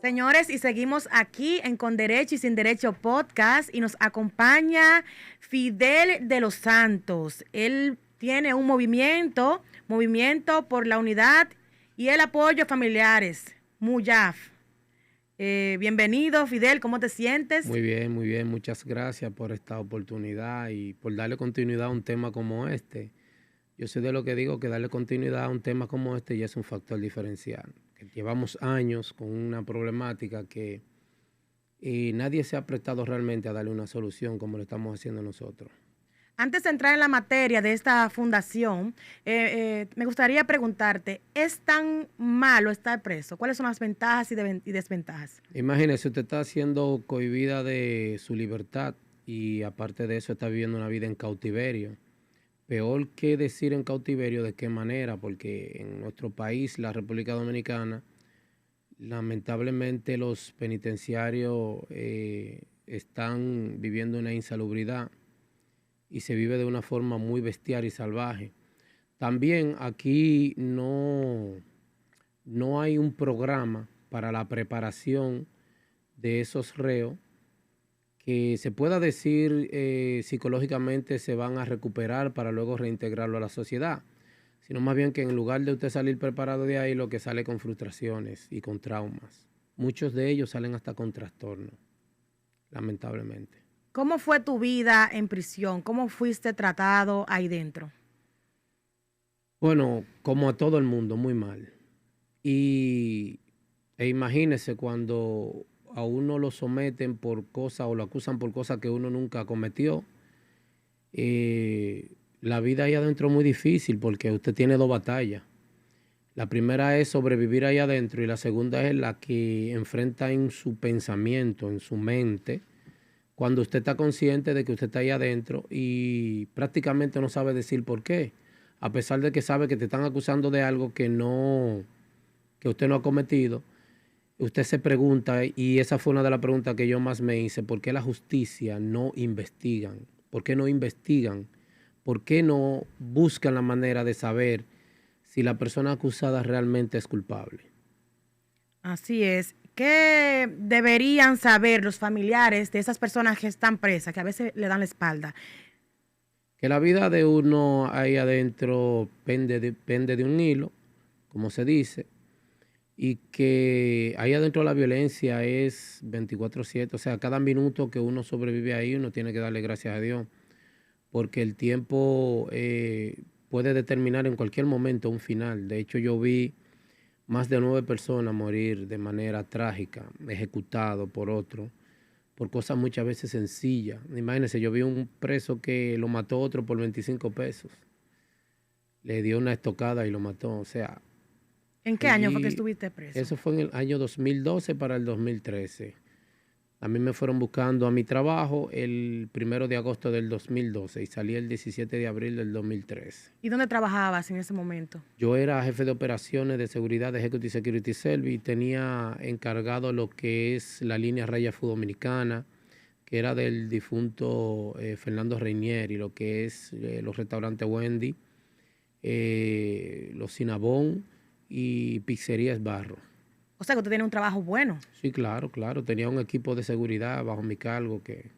Señores, y seguimos aquí en Con Derecho y Sin Derecho Podcast y nos acompaña Fidel de los Santos. Él tiene un movimiento por la unidad y el apoyo a familiares, MUYAF. Bienvenido, Fidel, ¿cómo te sientes? Muy bien, muchas gracias por esta oportunidad y por darle continuidad a un tema como este. Yo soy de lo que digo que darle continuidad a un tema como este ya es un factor diferencial. Que llevamos años con una problemática que nadie se ha prestado realmente a darle una solución como lo estamos haciendo nosotros. Antes de entrar en la materia de esta fundación, me gustaría preguntarte, ¿es tan malo estar preso? ¿Cuáles son las ventajas y desventajas? Imagínese, usted está siendo cohibida de su libertad y aparte de eso está viviendo una vida en cautiverio. Peor que decir en cautiverio, ¿de qué manera? Porque en nuestro país, la República Dominicana, lamentablemente los penitenciarios están viviendo una insalubridad y se vive de una forma muy bestial y salvaje. También aquí no hay un programa para la preparación de esos reos que se pueda decir psicológicamente se van a recuperar para luego reintegrarlo a la sociedad, sino más bien que en lugar de usted salir preparado de ahí, lo que sale con frustraciones y con traumas. Muchos de ellos salen hasta con trastornos, lamentablemente. ¿Cómo fue tu vida en prisión? ¿Cómo fuiste tratado ahí dentro? Bueno, como a todo el mundo, muy mal. E imagínese cuando a uno lo someten por cosas o lo acusan por cosas que uno nunca cometió. La vida ahí adentro es muy difícil porque usted tiene dos batallas. La primera es sobrevivir ahí adentro y la segunda es la que enfrenta en su pensamiento, en su mente, cuando usted está consciente de que usted está ahí adentro y prácticamente no sabe decir por qué, a pesar de que sabe que te están acusando de algo que usted no ha cometido. Usted se pregunta, y esa fue una de las preguntas que yo más me hice, ¿por qué la justicia no investigan? ¿Por qué no investigan? ¿Por qué no buscan la manera de saber si la persona acusada realmente es culpable? Así es. ¿Qué deberían saber los familiares de esas personas que están presas, que a veces le dan la espalda? Que la vida de uno ahí adentro pende de un hilo, como se dice, y que ahí adentro la violencia es 24/7, o sea, cada minuto que uno sobrevive ahí uno tiene que darle gracias a Dios, porque el tiempo puede determinar en cualquier momento un final. De hecho, yo vi más de 9 personas morir de manera trágica, ejecutado por otro, por cosas muchas veces sencillas. Imagínense, yo vi un preso que lo mató otro por 25 pesos. Le dio una estocada y lo mató. O sea, ¿En qué año fue que allí, estuviste preso? eso fue en el año 2012 para el 2013. A mí me fueron buscando a mi trabajo el 1 de agosto del 2012 y salí el 17 de abril del 2013. ¿Y dónde trabajabas en ese momento? Yo era jefe de operaciones de seguridad de Executive Security Service y tenía encargado lo que es la línea Raya Food Dominicana, que era del difunto Fernando Reinier, y lo que es los restaurantes Wendy, los Cinnabon y Pizzerías Barro. O sea, que usted tiene un trabajo bueno. Sí, claro, claro. Tenía un equipo de seguridad bajo mi cargo que...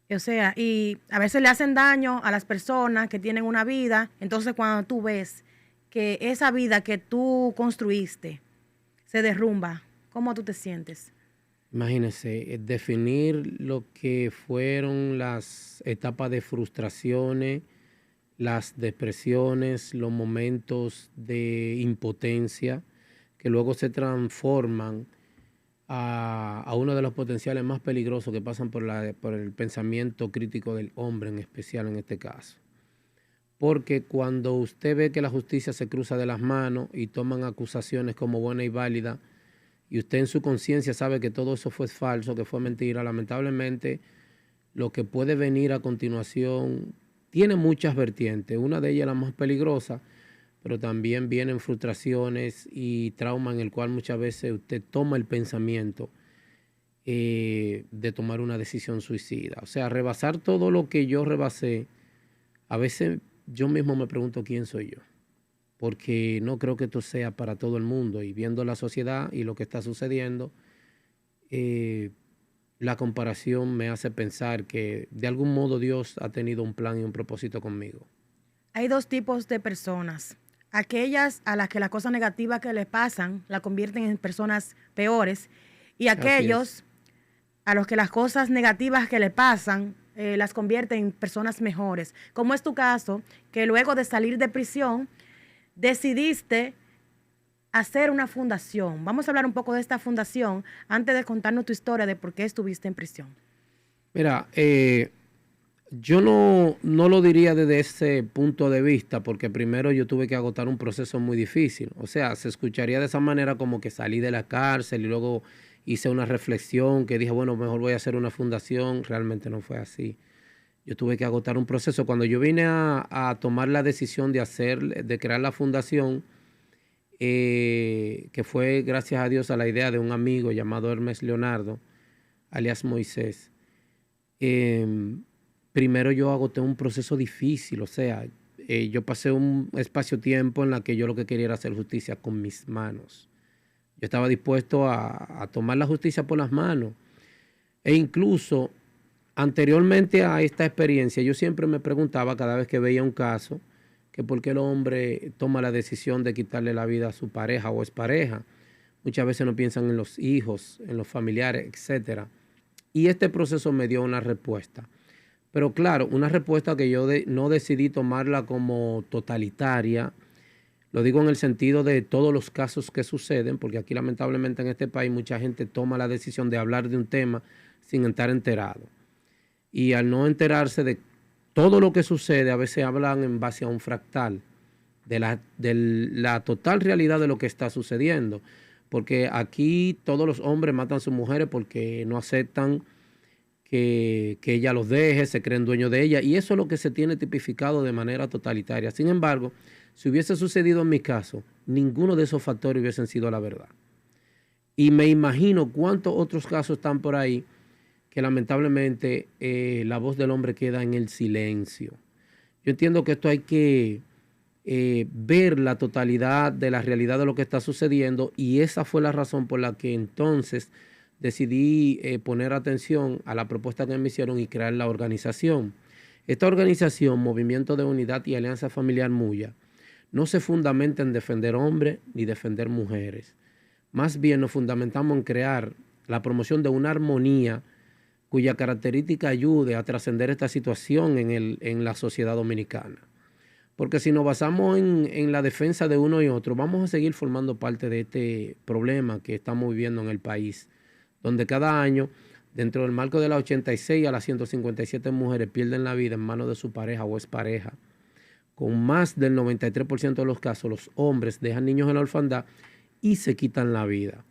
O sea, y a veces le hacen daño a las personas que tienen una vida. Entonces, cuando tú ves que esa vida que tú construiste se derrumba, ¿cómo tú te sientes? Imagínense, definir lo que fueron las etapas de frustraciones, las depresiones, los momentos de impotencia, que luego se transforman a uno de los potenciales más peligrosos que pasan por el pensamiento crítico del hombre, en especial en este caso. Porque cuando usted ve que la justicia se cruza de las manos y toman acusaciones como buena y válida, y usted en su conciencia sabe que todo eso fue falso, que fue mentira, lamentablemente lo que puede venir a continuación tiene muchas vertientes. Una de ellas, la más peligrosa, pero también vienen frustraciones y trauma en el cual muchas veces usted toma el pensamiento de tomar una decisión suicida. O sea, rebasar todo lo que yo rebasé, a veces yo mismo me pregunto quién soy yo, porque no creo que esto sea para todo el mundo, y viendo la sociedad y lo que está sucediendo, eh, la comparación me hace pensar que de algún modo Dios ha tenido un plan y un propósito conmigo. Hay dos tipos de personas. Aquellas a las que las cosas negativas que les pasan la convierten en personas peores y Así es. aquellos a los que las cosas negativas que le pasan las convierten en personas mejores. Como es tu caso, que luego de salir de prisión decidiste hacer una fundación. Vamos a hablar un poco de esta fundación antes de contarnos tu historia de por qué estuviste en prisión. Mira, yo no lo diría desde ese punto de vista, porque primero yo tuve que agotar un proceso muy difícil. O sea, se escucharía de esa manera como que salí de la cárcel y luego hice una reflexión que dije, bueno, mejor voy a hacer una fundación. Realmente no fue así. Yo tuve que agotar un proceso. Cuando yo vine a tomar la decisión de crear la fundación, que fue gracias a Dios a la idea de un amigo llamado Hermes Leonardo, alias Moisés. Primero yo agoté un proceso difícil, o sea, yo pasé un espacio-tiempo en la que yo lo que quería era hacer justicia con mis manos. Yo estaba dispuesto a tomar la justicia por las manos. E incluso anteriormente a esta experiencia, yo siempre me preguntaba cada vez que veía un caso, que por qué el hombre toma la decisión de quitarle la vida a su pareja o expareja. Muchas veces no piensan en los hijos, en los familiares, etcétera. Y este proceso me dio una respuesta. Pero claro, una respuesta que yo no decidí tomarla como totalitaria. Lo digo en el sentido de todos los casos que suceden, porque aquí lamentablemente en este país mucha gente toma la decisión de hablar de un tema sin estar enterado. Y al no enterarse de todo lo que sucede, a veces hablan en base a un fractal de la total realidad de lo que está sucediendo. Porque aquí todos los hombres matan a sus mujeres porque no aceptan que ella los deje, se creen dueños de ella, y eso es lo que se tiene tipificado de manera totalitaria. Sin embargo, si hubiese sucedido en mi caso, ninguno de esos factores hubiesen sido la verdad. Y me imagino cuántos otros casos están por ahí que lamentablemente la voz del hombre queda en el silencio. Yo entiendo que esto hay que ver la totalidad de la realidad de lo que está sucediendo, y esa fue la razón por la que entonces decidí poner atención a la propuesta que me hicieron y crear la organización. Esta organización, Movimiento de Unidad y Alianza Familiar Muya, no se fundamenta en defender hombres ni defender mujeres. Más bien nos fundamentamos en crear la promoción de una armonía cuya característica ayude a trascender esta situación en la sociedad dominicana. Porque si nos basamos en la defensa de uno y otro, vamos a seguir formando parte de este problema que estamos viviendo en el país, donde cada año, dentro del marco de las 86 a las 157 mujeres pierden la vida en manos de su pareja o expareja. Con más del 93% de los casos, los hombres dejan niños en la orfandad y se quitan la vida.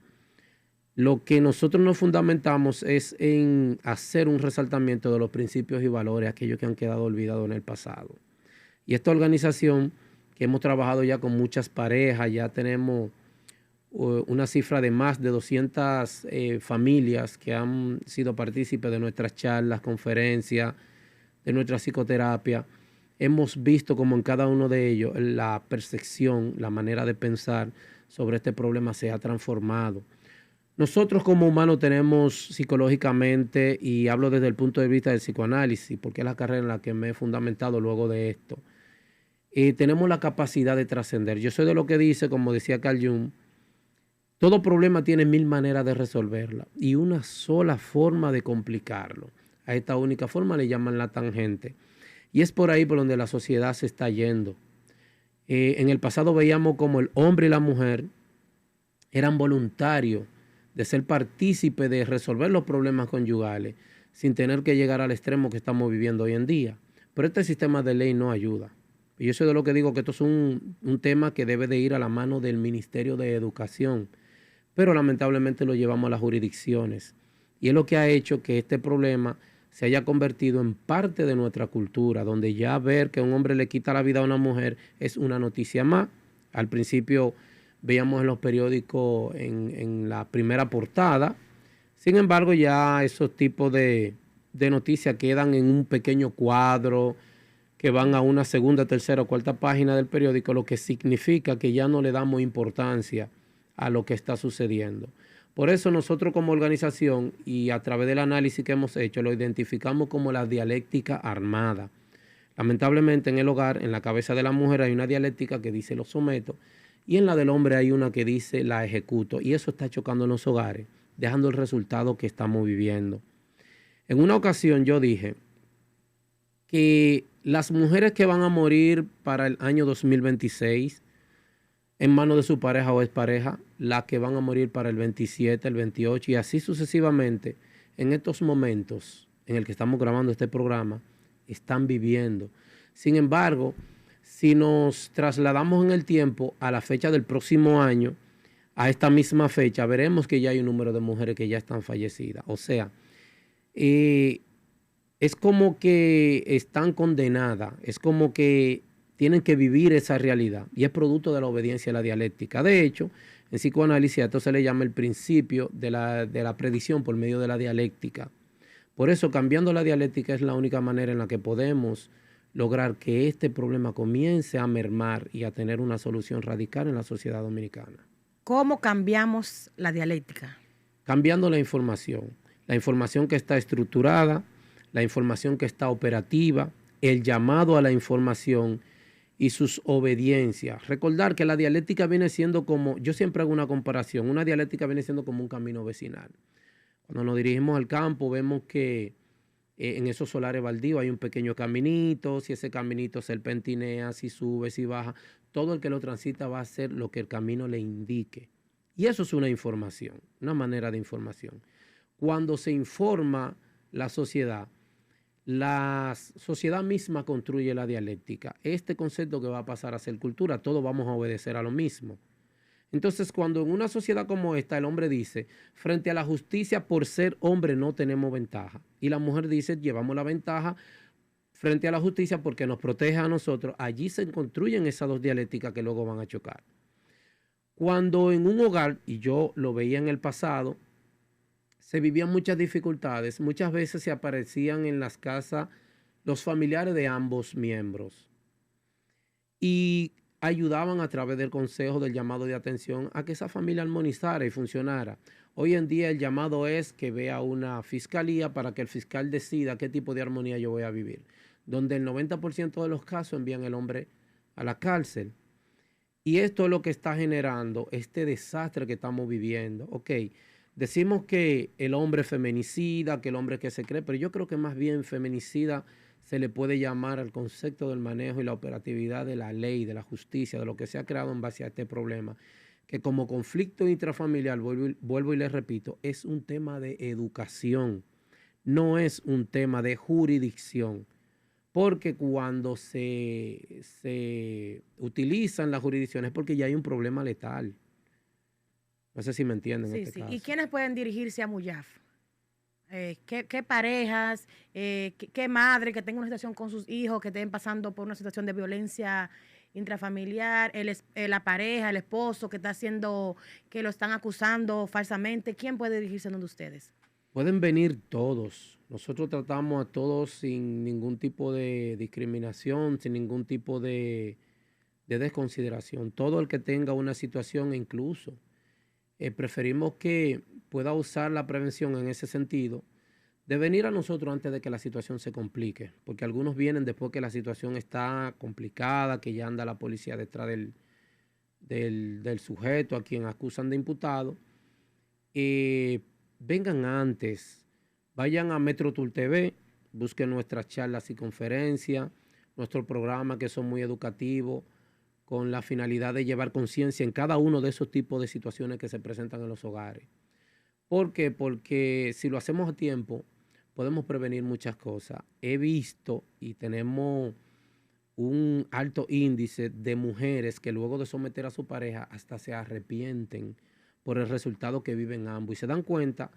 Lo que nosotros nos fundamentamos es en hacer un resaltamiento de los principios y valores, aquellos que han quedado olvidados en el pasado. Y esta organización, que hemos trabajado ya con muchas parejas, ya tenemos una cifra de más de 200 familias que han sido partícipes de nuestras charlas, conferencias, de nuestra psicoterapia. Hemos visto como en cada uno de ellos la percepción, la manera de pensar sobre este problema se ha transformado. Nosotros como humanos tenemos psicológicamente, y hablo desde el punto de vista del psicoanálisis, porque es la carrera en la que me he fundamentado luego de esto, tenemos la capacidad de trascender. Yo soy de lo que dice, como decía Carl Jung, todo problema tiene 1000 maneras de resolverla y una sola forma de complicarlo. A esta única forma le llaman la tangente. Y es por ahí por donde la sociedad se está yendo. En el pasado veíamos como el hombre y la mujer eran voluntarios de ser partícipes de resolver los problemas conyugales sin tener que llegar al extremo que estamos viviendo hoy en día. Pero este sistema de ley no ayuda. Y yo soy de lo que digo que esto es un tema que debe de ir a la mano del Ministerio de Educación, pero lamentablemente lo llevamos a las jurisdicciones. Y es lo que ha hecho que este problema se haya convertido en parte de nuestra cultura, donde ya ver que un hombre le quita la vida a una mujer es una noticia más. Al principio veíamos en los periódicos en la primera portada. Sin embargo, ya esos tipos de noticias quedan en un pequeño cuadro que van a una segunda, tercera o cuarta página del periódico, lo que significa que ya no le damos importancia a lo que está sucediendo. Por eso nosotros como organización y a través del análisis que hemos hecho lo identificamos como la dialéctica armada. Lamentablemente en el hogar, en la cabeza de la mujer hay una dialéctica que dice lo someto y en la del hombre hay una que dice la ejecuto, y eso está chocando en los hogares, dejando el resultado que estamos viviendo. En una ocasión yo dije que las mujeres que van a morir para el año 2026 en manos de su pareja o expareja, las que van a morir para el 27, el 28 y así sucesivamente, en estos momentos en el que estamos grabando este programa, están viviendo. Sin embargo, si nos trasladamos en el tiempo a la fecha del próximo año, a esta misma fecha, veremos que ya hay un número de mujeres que ya están fallecidas. O sea, es como que están condenadas, es como que tienen que vivir esa realidad y es producto de la obediencia a la dialéctica. De hecho, en psicoanálisis a esto se le llama el principio de la predicción por medio de la dialéctica. Por eso, cambiando la dialéctica es la única manera en la que podemos lograr que este problema comience a mermar y a tener una solución radical en la sociedad dominicana. ¿Cómo cambiamos la dialéctica? Cambiando la información que está estructurada, la información que está operativa, el llamado a la información y sus obediencias. Recordar que la dialéctica viene siendo como, yo siempre hago una comparación, una dialéctica viene siendo como un camino vecinal. Cuando nos dirigimos al campo vemos que en esos solares baldíos hay un pequeño caminito, si ese caminito serpentinea, si sube, si baja, todo el que lo transita va a hacer lo que el camino le indique. Y eso es una información, una manera de información. Cuando se informa la sociedad misma construye la dialéctica. Este concepto que va a pasar a ser cultura, todos vamos a obedecer a lo mismo. Entonces, cuando en una sociedad como esta el hombre dice, frente a la justicia por ser hombre no tenemos ventaja, y la mujer dice, llevamos la ventaja frente a la justicia porque nos protege a nosotros, allí se construyen esas dos dialécticas que luego van a chocar. Cuando en un hogar, y yo lo veía en el pasado, se vivían muchas dificultades, muchas veces se aparecían en las casas los familiares de ambos miembros y ayudaban a través del consejo, del llamado de atención, a que esa familia armonizara y funcionara. Hoy en día el llamado es que vea una fiscalía para que el fiscal decida qué tipo de armonía yo voy a vivir, donde el 90% de los casos envían al hombre a la cárcel. Y esto es lo que está generando este desastre que estamos viviendo. Ok, decimos que el hombre es feminicida, que el hombre que se cree, pero yo creo que más bien feminicida se le puede llamar al concepto del manejo y la operatividad de la ley, de la justicia, de lo que se ha creado en base a este problema, que como conflicto intrafamiliar, vuelvo y les repito, es un tema de educación, no es un tema de jurisdicción, porque cuando se utilizan las jurisdicciones es porque ya hay un problema letal. No sé si me entienden en este caso. ¿Y quiénes pueden dirigirse a MUYAF? ¿Qué parejas, qué madre que tenga una situación con sus hijos, que estén pasando por una situación de violencia intrafamiliar, la pareja, el esposo que está haciendo, que lo están acusando falsamente? ¿Quién puede dirigirse a donde ustedes? Pueden venir todos. Nosotros tratamos a todos sin ningún tipo de discriminación, sin ningún tipo de desconsideración. Todo el que tenga una situación, incluso preferimos que pueda usar la prevención en ese sentido, de venir a nosotros antes de que la situación se complique, porque algunos vienen después que la situación está complicada, que ya anda la policía detrás del sujeto a quien acusan de imputado. Vengan antes, vayan a Metro Tour TV, busquen nuestras charlas y conferencias, nuestros programas que son muy educativos, con la finalidad de llevar conciencia en cada uno de esos tipos de situaciones que se presentan en los hogares. ¿Por qué? Porque si lo hacemos a tiempo, podemos prevenir muchas cosas. He visto y tenemos un alto índice de mujeres que luego de someter a su pareja hasta se arrepienten por el resultado que viven ambos y se dan cuenta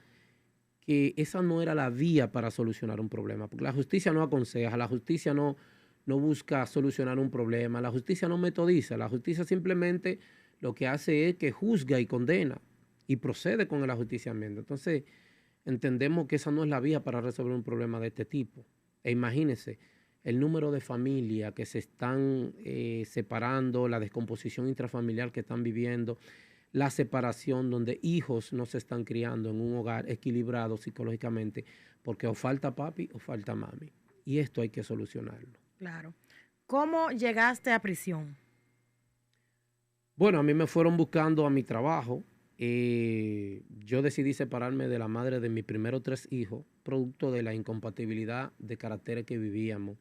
que esa no era la vía para solucionar un problema, porque la justicia no aconseja, la justicia no busca solucionar un problema, la justicia no metodiza, la justicia simplemente lo que hace es que juzga y condena y procede con el ajusticiamiento. Entonces, entendemos que esa no es la vía para resolver un problema de este tipo. E imagínense el número de familias que se están separando, la descomposición intrafamiliar que están viviendo, la separación, donde hijos no se están criando en un hogar equilibrado psicológicamente, porque o falta papi o falta mami. Y esto hay que solucionarlo. Claro. ¿Cómo llegaste a prisión? Bueno, a mí me fueron buscando a mi trabajo. Yo decidí separarme de la madre de mis primeros 3 hijos, producto de la incompatibilidad de caracteres que vivíamos.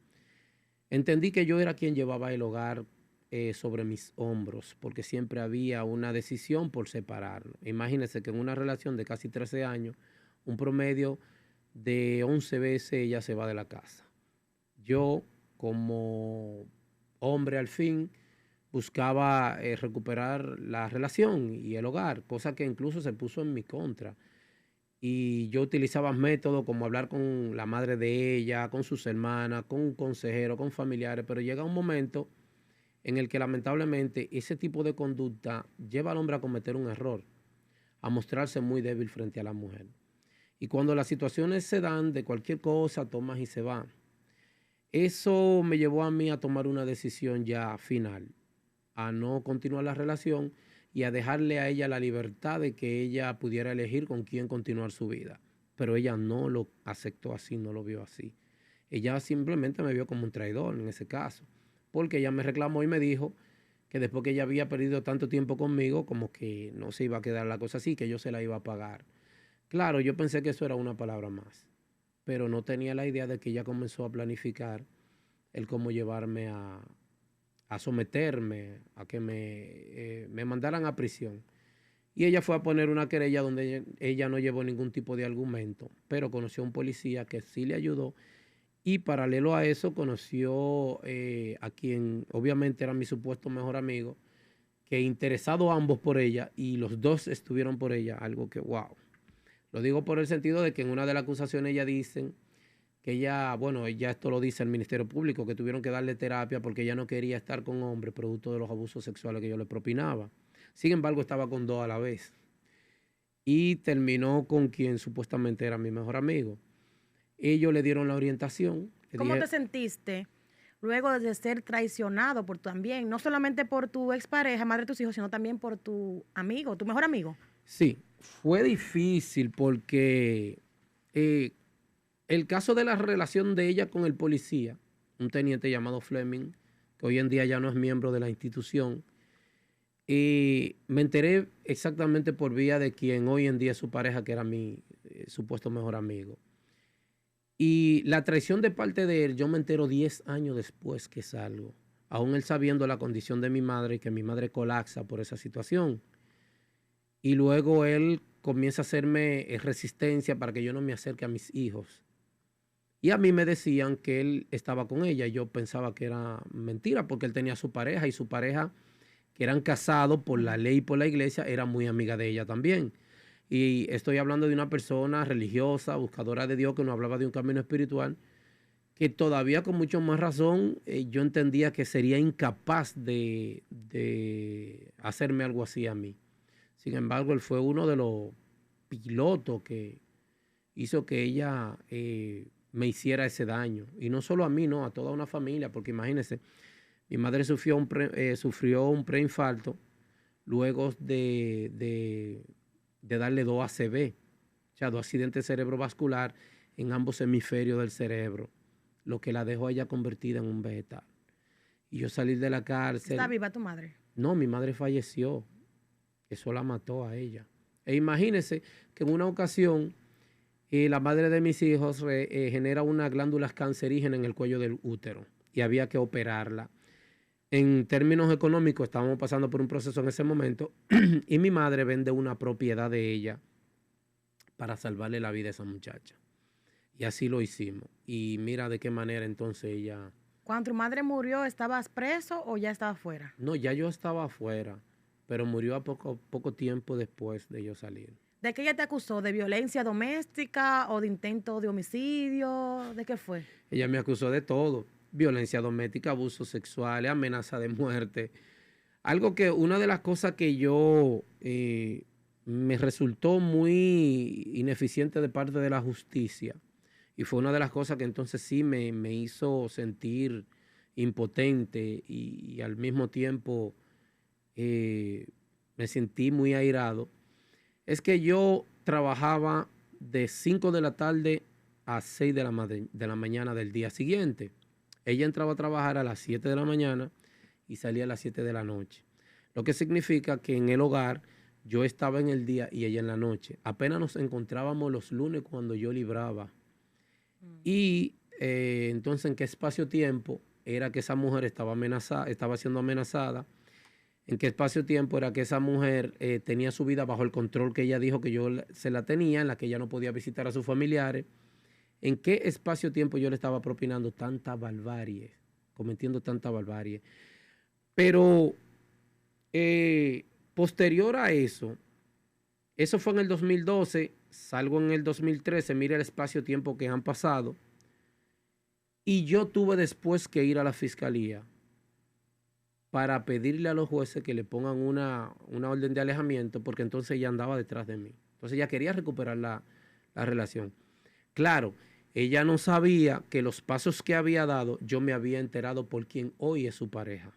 Entendí que yo era quien llevaba el hogar sobre mis hombros, porque siempre había una decisión por separarnos. Imagínense que en una relación de casi 13 años, un promedio de 11 veces ella se va de la casa. Yo, como hombre al fin, buscaba recuperar la relación y el hogar, cosa que incluso se puso en mi contra. Y yo utilizaba métodos como hablar con la madre de ella, con sus hermanas, con un consejero, con familiares, pero llega un momento en el que lamentablemente ese tipo de conducta lleva al hombre a cometer un error, a mostrarse muy débil frente a la mujer. Y cuando las situaciones se dan de cualquier cosa, tomas y se va. Eso me llevó a mí a tomar una decisión ya final, a no continuar la relación y a dejarle a ella la libertad de que ella pudiera elegir con quién continuar su vida. Pero ella no lo aceptó así, no lo vio así. Ella simplemente me vio como un traidor en ese caso, porque ella me reclamó y me dijo que después que ella había perdido tanto tiempo conmigo, como que no se iba a quedar la cosa así, que yo se la iba a pagar. Claro, yo pensé que eso era una palabra más, pero no tenía la idea de que ella comenzó a planificar el cómo llevarme a someterme, a que me mandaran a prisión. Y ella fue a poner una querella donde ella no llevó ningún tipo de argumento, pero conoció a un policía que sí le ayudó y paralelo a eso conoció a quien obviamente era mi supuesto mejor amigo, que interesado ambos por ella y los dos estuvieron por ella, algo que wow. Lo digo por el sentido de que en una de las acusaciones ella dicen que ella, bueno, ya esto lo dice el Ministerio Público, que tuvieron que darle terapia porque ella no quería estar con hombres producto de los abusos sexuales que yo le propinaba. Sin embargo, estaba con 2 a la vez. Y terminó con quien supuestamente era mi mejor amigo. Ellos le dieron la orientación. ¿Cómo te sentiste luego de ser traicionado por también, no solamente por tu expareja, madre de tus hijos, sino también por tu amigo, tu mejor amigo? Sí, fue difícil porque el caso de la relación de ella con el policía, un teniente llamado Fleming, que hoy en día ya no es miembro de la institución, y me enteré exactamente por vía de quien hoy en día es su pareja, que era mi supuesto mejor amigo. Y la traición de parte de él, yo me entero 10 años después que salgo, aún él sabiendo la condición de mi madre y que mi madre colapsa por esa situación. Y luego él comienza a hacerme resistencia para que yo no me acerque a mis hijos. Y a mí me decían que él estaba con ella y yo pensaba que era mentira porque él tenía su pareja y su pareja, que eran casados por la ley y por la iglesia, era muy amiga de ella también. Y estoy hablando de una persona religiosa, buscadora de Dios, que nos hablaba de un camino espiritual, que todavía con mucho más razón yo entendía que sería incapaz de hacerme algo así a mí. Sin embargo, él fue uno de los pilotos que hizo que ella me hiciera ese daño. Y no solo a mí, no, a toda una familia, porque imagínense, mi madre sufrió un preinfarto luego de darle 2 ACV, o sea, 2 accidentes cerebrovascular en ambos hemisferios del cerebro, lo que la dejó a ella convertida en un vegetal. Y yo salir de la cárcel. ¿Está viva tu madre? No, mi madre falleció. Eso la mató a ella. E imagínense que en una ocasión la madre de mis hijos genera unas glándulas cancerígenas en el cuello del útero y había que operarla. En términos económicos estábamos pasando por un proceso en ese momento y mi madre vende una propiedad de ella para salvarle la vida a esa muchacha. Y así lo hicimos. Y mira de qué manera entonces ella... Cuando tu madre murió, ¿estabas preso o ya estabas fuera? No, ya yo estaba afuera, pero murió a poco tiempo después de yo salir. ¿De qué ella te acusó? ¿De violencia doméstica o de intento de homicidio? ¿De qué fue? Ella me acusó de todo. Violencia doméstica, abusos sexuales, amenaza de muerte. Algo que una de las cosas que yo me resultó muy ineficiente de parte de la justicia y fue una de las cosas que entonces sí me hizo sentir impotente y al mismo tiempo me sentí muy airado, es que yo trabajaba de 5 de la tarde a 6 de la mañana del día siguiente. Ella entraba a trabajar a las 7 de la mañana y salía a las 7 de la noche. Lo que significa que en el hogar yo estaba en el día y ella en la noche. Apenas nos encontrábamos los lunes cuando yo libraba. Y entonces, ¿en qué espacio-tiempo era que esa mujer estaba siendo amenazada? ¿En qué espacio-tiempo era que esa mujer tenía su vida bajo el control que ella dijo que se la tenía, en la que ella no podía visitar a sus familiares? ¿En qué espacio-tiempo yo le estaba propinando tanta barbarie, cometiendo tanta barbarie? Pero posterior a eso fue en el 2012, salgo en el 2013, mira el espacio-tiempo que han pasado, y yo tuve después que ir a la fiscalía para pedirle a los jueces que le pongan una orden de alejamiento, porque entonces ella andaba detrás de mí. Entonces ella quería recuperar la relación. Claro, ella no sabía que los pasos que había dado, yo me había enterado por quien hoy es su pareja.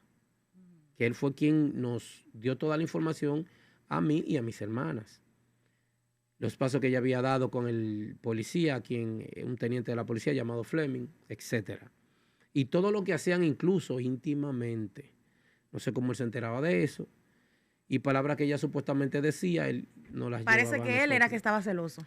Que él fue quien nos dio toda la información a mí y a mis hermanas. Los pasos que ella había dado con el policía, un teniente de la policía llamado Fleming, etc. Y todo lo que hacían incluso íntimamente. No sé cómo él se enteraba de eso. Y palabras que ella supuestamente decía, él no las llevaba a nosotros. Parece que él era que estaba celoso.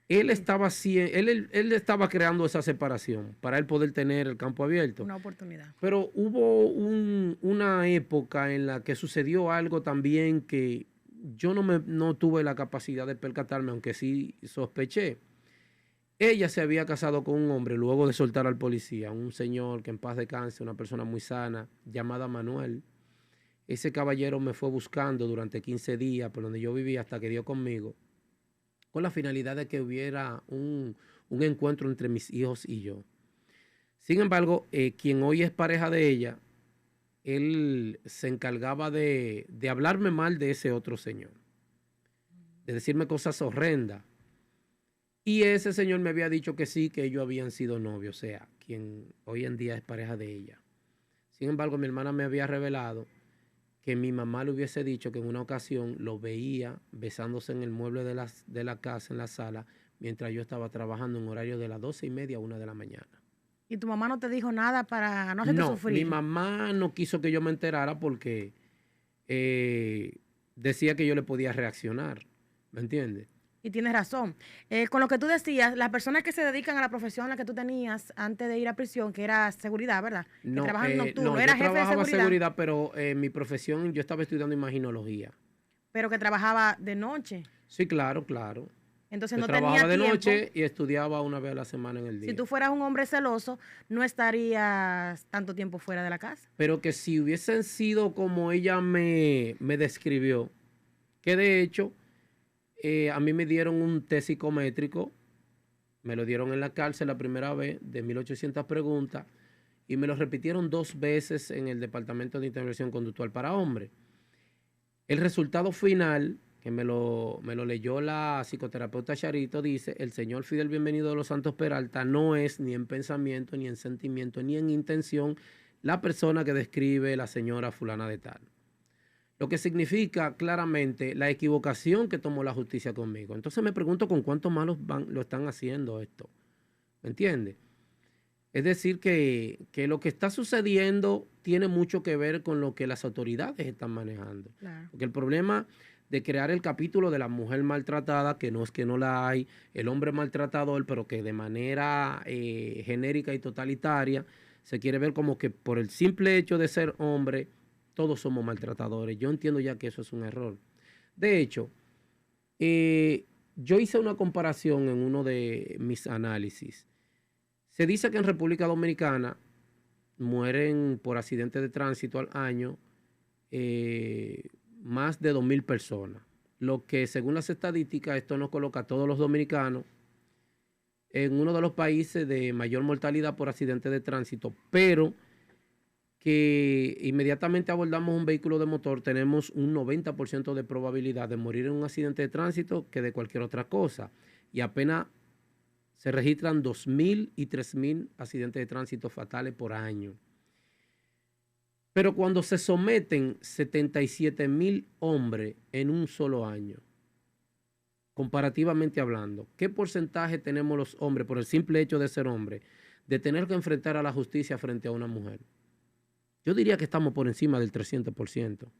Él estaba creando esa separación para él poder tener el campo abierto. Una oportunidad. Pero hubo una época en la que sucedió algo también que yo no tuve la capacidad de percatarme, aunque sí sospeché. Ella se había casado con un hombre luego de soltar al policía, un señor que en paz descanse, una persona muy sana, llamada Manuel. Ese caballero me fue buscando durante 15 días por donde yo vivía hasta que dio conmigo, con la finalidad de que hubiera un encuentro entre mis hijos y yo. Sin embargo, quien hoy es pareja de ella, él se encargaba de hablarme mal de ese otro señor, de decirme cosas horrendas. Y ese señor me había dicho que sí, que ellos habían sido novios, o sea, quien hoy en día es pareja de ella. Sin embargo, mi hermana me había revelado que mi mamá le hubiese dicho que en una ocasión lo veía besándose en el mueble de la casa, en la sala, mientras yo estaba trabajando en horario de las 12:30 a 1 de la mañana. ¿Y tu mamá no te dijo nada para no hacerte sufrir? Mi mamá no quiso que yo me enterara porque decía que yo le podía reaccionar, ¿me entiendes? Y tienes razón. Con lo que tú decías, las personas que se dedican a la profesión la que tú tenías antes de ir a prisión, que era seguridad, ¿verdad? No, que trabajan nocturno, no, era yo jefe de trabajaba seguridad, seguridad, pero mi profesión, yo estaba estudiando imaginología. pero que trabajaba de noche. Sí, claro, claro. Entonces Yo no tenía trabajaba de tiempo. noche y estudiaba una vez a la semana en el día. Si tú fueras un hombre celoso, no estarías tanto tiempo fuera de la casa. Pero que si hubiesen sido como ella me describió, que de hecho a mí me dieron un test psicométrico, me lo dieron en la cárcel la primera vez, de 1800 preguntas, y me lo repitieron 2 veces en el Departamento de Intervención Conductual para Hombres. El resultado final, que me lo leyó la psicoterapeuta Charito, dice: el señor Fidel Bienvenido de los Santos Peralta no es ni en pensamiento, ni en sentimiento, ni en intención la persona que describe la señora fulana de tal. Lo que significa claramente la equivocación que tomó la justicia conmigo. Entonces me pregunto con cuántos malos lo están haciendo esto. ¿Me entiendes? Es decir, que lo que está sucediendo tiene mucho que ver con lo que las autoridades están manejando. Claro. Porque el problema de crear el capítulo de la mujer maltratada, que no es que no la hay, el hombre maltratador, pero que de manera genérica y totalitaria se quiere ver como que por el simple hecho de ser hombre, todos somos maltratadores. Yo entiendo ya que eso es un error. De hecho, yo hice una comparación en uno de mis análisis. Se dice que en República Dominicana mueren por accidentes de tránsito al año más de 2,000 personas. Lo que, según las estadísticas, esto nos coloca a todos los dominicanos en uno de los países de mayor mortalidad por accidentes de tránsito, pero que inmediatamente abordamos un vehículo de motor, tenemos un 90% de probabilidad de morir en un accidente de tránsito que de cualquier otra cosa. Y apenas se registran 2,000 y 3,000 accidentes de tránsito fatales por año. Pero cuando se someten 77,000 hombres en un solo año, comparativamente hablando, ¿qué porcentaje tenemos los hombres por el simple hecho de ser hombres, de tener que enfrentar a la justicia frente a una mujer? Yo diría que estamos por encima del 300%.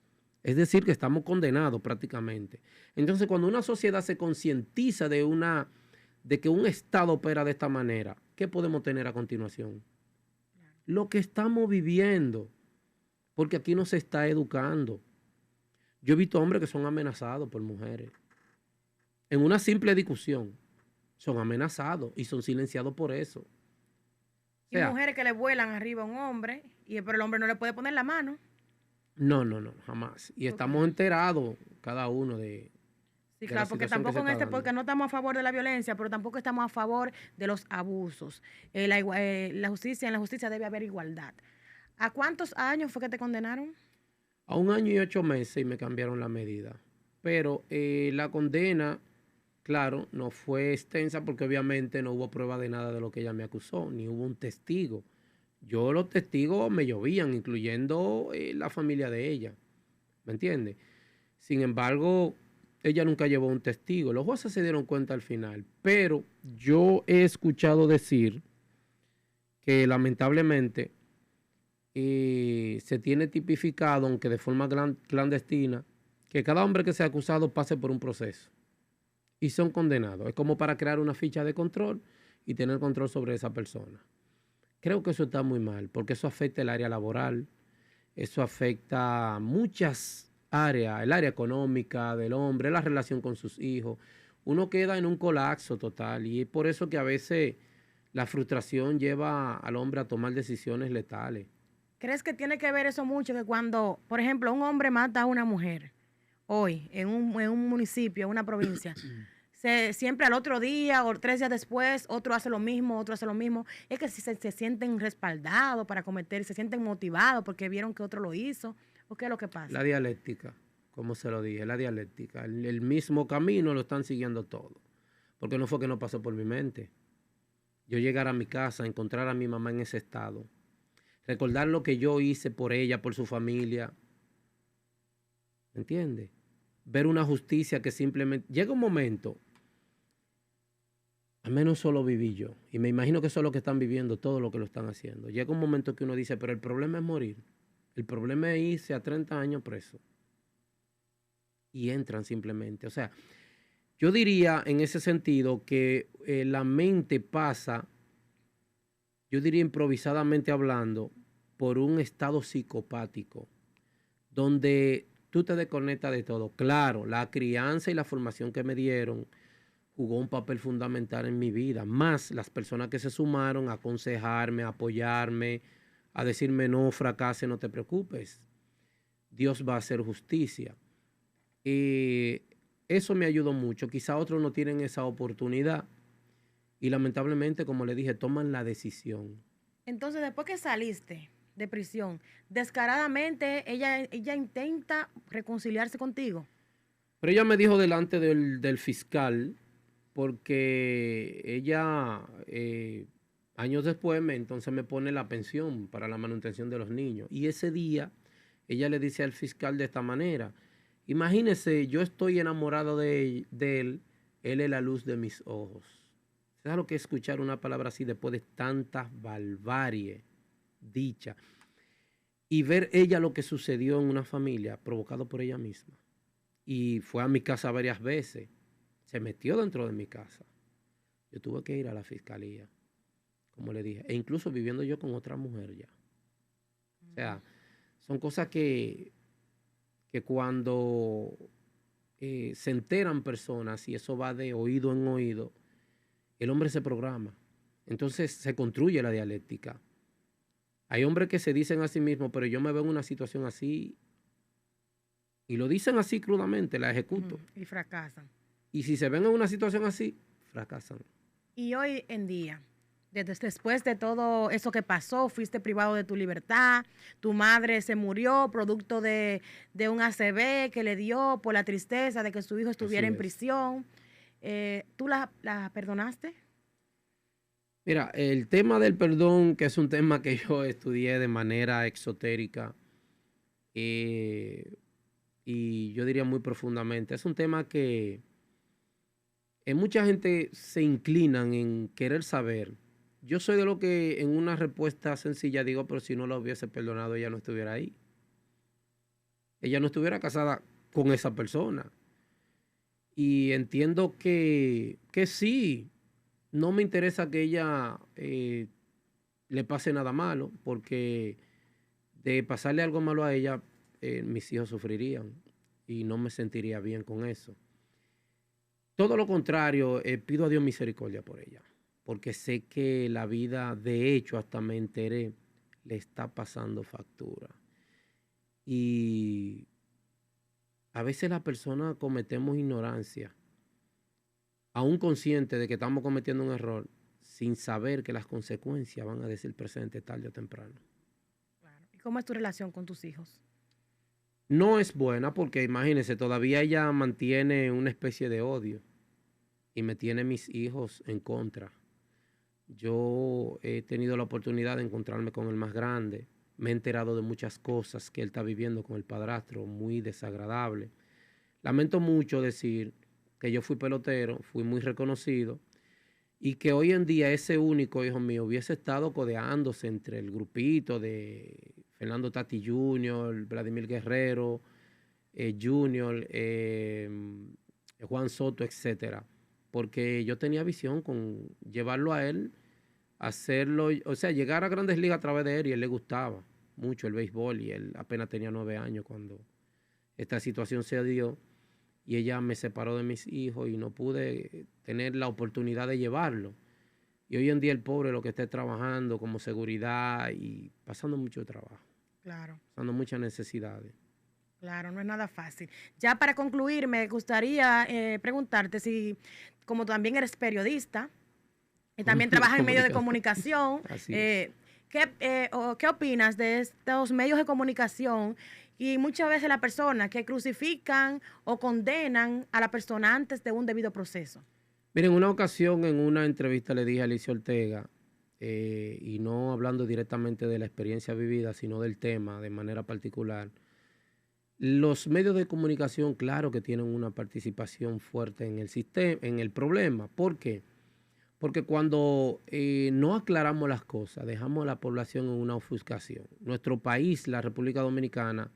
Es decir, que estamos condenados prácticamente. Entonces, cuando una sociedad se concientiza de que un Estado opera de esta manera, ¿qué podemos tener a continuación? Lo que estamos viviendo, porque aquí no se está educando. Yo he visto hombres que son amenazados por mujeres. En una simple discusión, son amenazados y son silenciados por eso. Y mujeres que le vuelan arriba a un hombre, pero el hombre no le puede poner la mano. No, jamás. Y estamos enterados cada uno de... Sí, claro, porque tampoco en este podcast no estamos a favor de la violencia, pero tampoco estamos a favor de los abusos. En la justicia debe haber igualdad. ¿A cuántos años fue que te condenaron? A 1 año y 8 meses y me cambiaron la medida. Pero la condena, claro, no fue extensa porque obviamente no hubo prueba de nada de lo que ella me acusó, ni hubo un testigo. Los testigos me llovían, incluyendo la familia de ella. ¿Me entiendes? Sin embargo, ella nunca llevó un testigo. Los jueces se dieron cuenta al final. Pero yo he escuchado decir que lamentablemente se tiene tipificado, aunque de forma clandestina, que cada hombre que sea acusado pase por un proceso y son condenados. Es como para crear una ficha de control y tener control sobre esa persona. Creo que eso está muy mal, porque eso afecta el área laboral, eso afecta muchas áreas, el área económica del hombre, la relación con sus hijos. Uno queda en un colapso total y es por eso que a veces la frustración lleva al hombre a tomar decisiones letales. ¿Crees que tiene que ver eso mucho? Que cuando, por ejemplo, un hombre mata a una mujer hoy en un municipio, en una provincia, siempre al otro día o 3 días después, otro hace lo mismo, es que si se sienten respaldados para cometer, se sienten motivados porque vieron que otro lo hizo, ¿o qué es lo que pasa? La dialéctica, como se lo dije, la dialéctica. El mismo camino lo están siguiendo todos. Porque no fue que no pasó por mi mente. Yo llegar a mi casa, encontrar a mi mamá en ese estado, recordar lo que yo hice por ella, por su familia. ¿Me entiendes? Ver una justicia que simplemente... Llega un momento, al menos solo viví yo, y me imagino que eso es lo que están viviendo todos los que lo están haciendo. Llega un momento que uno dice, pero el problema es morir. El problema es irse a 30 años preso. Y entran simplemente. O sea, yo diría en ese sentido que la mente pasa, yo diría improvisadamente hablando, por un estado psicopático, donde tú te desconectas de todo. Claro, la crianza y la formación que me dieron jugó un papel fundamental en mi vida, más las personas que se sumaron a aconsejarme, a apoyarme, a decirme no fracase, no te preocupes, Dios va a hacer justicia. Y eso me ayudó mucho. Quizá otros no tienen esa oportunidad y lamentablemente, como le dije, toman la decisión. Entonces, después que saliste de prisión, descaradamente ella intenta reconciliarse contigo. Pero ella me dijo delante del fiscal, porque ella años después entonces me pone la pensión para la manutención de los niños. Y ese día ella le dice al fiscal de esta manera: imagínese, yo estoy enamorado de él es la luz de mis ojos. ¿Sabes lo que es escuchar una palabra así después de tantas barbarie dicha? Y ver ella lo que sucedió en una familia provocado por ella misma. Y fue a mi casa varias veces. Se metió dentro de mi casa. Yo tuve que ir a la fiscalía, como le dije. E incluso viviendo yo con otra mujer ya. O sea, son cosas que cuando se enteran personas, y eso va de oído en oído, el hombre se programa. Entonces se construye la dialéctica. Hay hombres que se dicen a sí mismos, pero yo me veo en una situación así, y lo dicen así crudamente, la ejecuto. Y fracasan. Y si se ven en una situación así, fracasan. Y hoy en día, después de todo eso que pasó, fuiste privado de tu libertad, tu madre se murió producto de un ACV que le dio por la tristeza de que su hijo estuviera en prisión. ¿Tú la perdonaste? Mira, el tema del perdón, que es un tema que yo estudié de manera exotérica, eh, y yo diría muy profundamente. Es un tema que mucha gente se inclinan en querer saber. Yo soy de lo que en una respuesta sencilla digo, pero si no la hubiese perdonado, ella no estuviera ahí. Ella no estuviera casada con esa persona. Y entiendo que sí, no me interesa que ella le pase nada malo, porque de pasarle algo malo a ella, mis hijos sufrirían y no me sentiría bien con eso. Todo lo contrario, pido a Dios misericordia por ella, porque sé que la vida, de hecho, hasta me enteré, le está pasando factura. Y a veces las personas cometemos ignorancia, aún consciente de que estamos cometiendo un error, sin saber que las consecuencias van a decir presente tarde o temprano. Claro. ¿Y cómo es tu relación con tus hijos? No es buena porque, imagínense, todavía ella mantiene una especie de odio y me tiene mis hijos en contra. Yo he tenido la oportunidad de encontrarme con el más grande. Me he enterado de muchas cosas que él está viviendo con el padrastro, muy desagradable. Lamento mucho decir que yo fui pelotero, fui muy reconocido y que hoy en día ese único hijo mío hubiese estado codeándose entre el grupito de Fernando Tati Jr., Vladimir Guerrero, Junior, Juan Soto, etcétera. Porque yo tenía visión con llevarlo a él, hacerlo, o sea, llegar a Grandes Ligas a través de él, y a él le gustaba mucho el béisbol y él apenas tenía 9 años cuando esta situación se dio y ella me separó de mis hijos y no pude tener la oportunidad de llevarlo. Y hoy en día el pobre lo que está trabajando como seguridad y pasando mucho trabajo. Claro. Pasando muchas necesidades. Claro, no es nada fácil. Ya para concluir, me gustaría preguntarte si, como también eres periodista y también trabajas en medios de comunicación, ¿qué opinas de estos medios de comunicación y muchas veces las personas que crucifican o condenan a la persona antes de un debido proceso? Miren, en una ocasión en una entrevista le dije a Alicia Ortega, y no hablando directamente de la experiencia vivida, sino del tema de manera particular, los medios de comunicación, claro que tienen una participación fuerte en el sistema, en el problema. ¿Por qué? Porque cuando no aclaramos las cosas, dejamos a la población en una ofuscación. Nuestro país, la República Dominicana,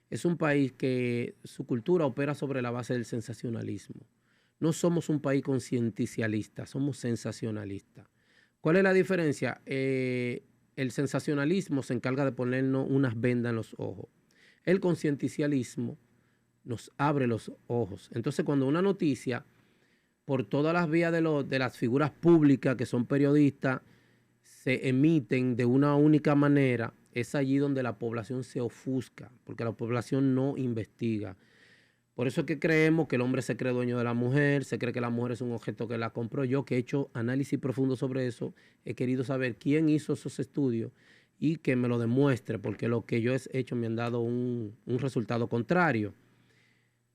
es un país que su cultura opera sobre la base del sensacionalismo. No somos un país concienticialista, somos sensacionalistas. ¿Cuál es la diferencia? El sensacionalismo se encarga de ponernos unas vendas en los ojos. El concienticialismo nos abre los ojos. Entonces, cuando una noticia, por todas las vías de las figuras públicas que son periodistas, se emiten de una única manera, es allí donde la población se ofusca, porque la población no investiga. Por eso es que creemos que el hombre se cree dueño de la mujer, se cree que la mujer es un objeto que la compró. Yo, que he hecho análisis profundo sobre eso, he querido saber quién hizo esos estudios y que me lo demuestre, porque lo que yo he hecho me han dado un resultado contrario,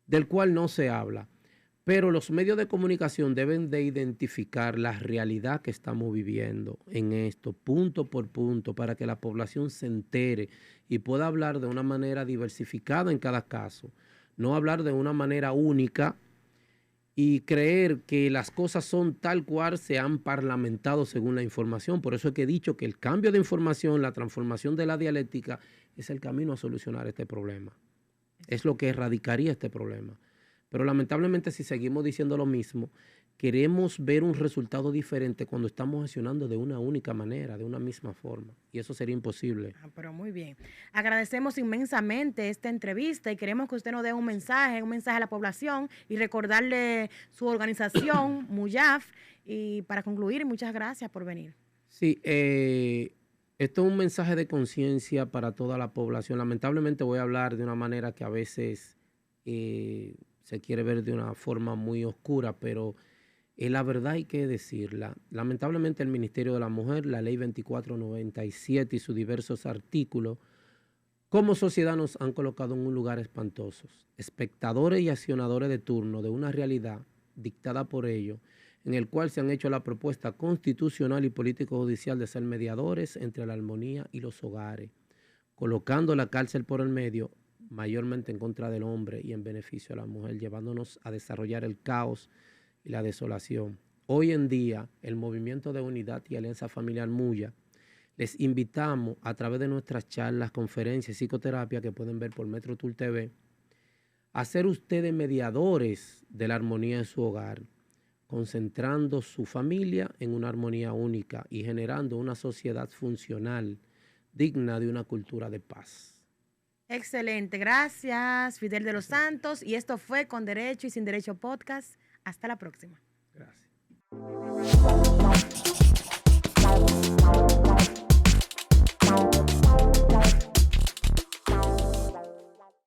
del cual no se habla. Pero los medios de comunicación deben de identificar la realidad que estamos viviendo en esto, punto por punto, para que la población se entere y pueda hablar de una manera diversificada en cada caso. No hablar de una manera única y creer que las cosas son tal cual se han parlamentado según la información. Por eso es que he dicho que el cambio de información, la transformación de la dialéctica, es el camino a solucionar este problema. Es lo que erradicaría este problema. Pero lamentablemente, si seguimos diciendo lo mismo, queremos ver un resultado diferente cuando estamos accionando de una única manera, de una misma forma. Y eso sería imposible. Pero muy bien. Agradecemos inmensamente esta entrevista y queremos que usted nos dé un mensaje a la población y recordarle su organización, MUYAF. Y para concluir, muchas gracias por venir. Sí, esto es un mensaje de conciencia para toda la población. Lamentablemente voy a hablar de una manera que a veces se quiere ver de una forma muy oscura, pero la verdad hay que decirla. Lamentablemente el Ministerio de la Mujer, la Ley 2497 y sus diversos artículos, como sociedad nos han colocado en un lugar espantoso. Espectadores y accionadores de turno de una realidad dictada por ellos, en el cual se han hecho la propuesta constitucional y político-judicial de ser mediadores entre la armonía y los hogares. colocando la cárcel por el medio, mayormente en contra del hombre y en beneficio de la mujer, llevándonos a desarrollar el caos y la desolación. Hoy en día, el Movimiento de Unidad y Alianza Familiar MUYA, les invitamos a través de nuestras charlas, conferencias, psicoterapia que pueden ver por Metro Tour TV, a ser ustedes mediadores de la armonía en su hogar, concentrando su familia en una armonía única y generando una sociedad funcional, digna de una cultura de paz. Excelente, gracias Fidel de los Santos. Y esto fue Con Derecho y Sin Derecho Podcast. Hasta la próxima. Gracias.